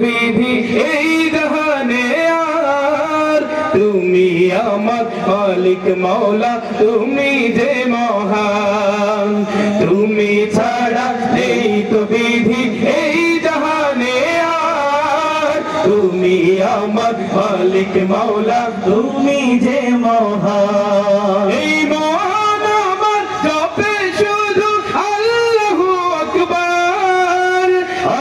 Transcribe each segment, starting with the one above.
বিধি এই জাহানে আর তুমি আমার মালিক মৌলা তুমি যে মহান তুমি ছাড়া নেই তো বিধি এই জাহানে আর তুমি আমার মালিক মৌলা তুমি যে মহান এই মহান আমার জপে শুধু আল্লাহু আকবার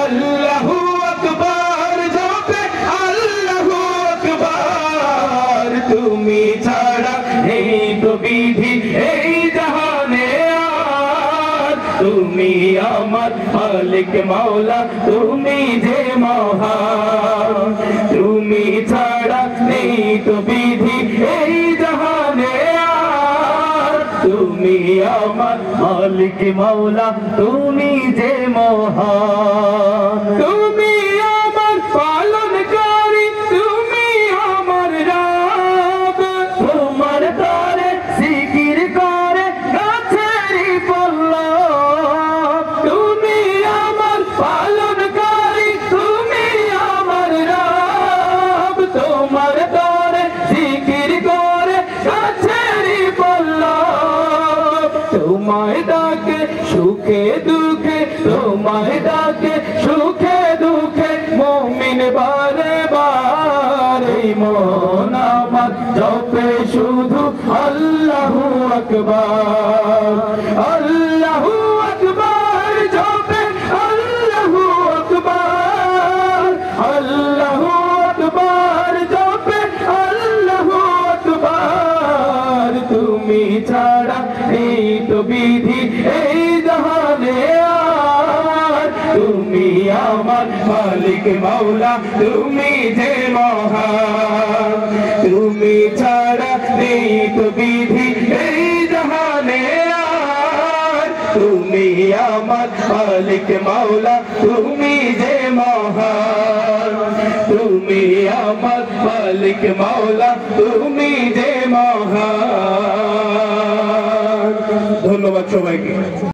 আল্লাহু আকবার জপে আল্লাহু আকবার তুমি ছাড়া নেই তো বিধি এই জাহানে আর তুমি আমার মালিক মৌলা তুমি যে মহান তুমি ছাড়া নেই তো বিধি এই জাহানে আর তুমি আমার মালিক মৌলা তুমি যে মহান তুমি আমার পালনকারী তুমি আমার রব তোমার তরে জিকির করে গাছেরই পল্লব তুমি আমার পালনকারী তুমি আমার রব তোমার তরে জিকির করে গাছেরই পল্লব তোমায় ডাকে সুখে দুঃখে তোমায় ডাকে সুখে দুঃখে মুমিন বারে বার এই মন আমার জপে শুধু আল্লাহু আকবার আল্লাহু আকবার জপে আল্লাহু আকবার আল্লাহু আকবার জপে আল্লাহু আকবার তুমি ছাড়া এই তো বিধি এই জাহানে আর তুমি আমার মালিক মৌলা তুমি যে মহান তুমি ছাড়া নেই তো বিধি এই জাহানে আর তুমি আমার মালিক মৌলা তুমি যে মহান তুমি আমার মালিক মৌলা তুমি যে মহান ধন্যবাদ সবাইকে।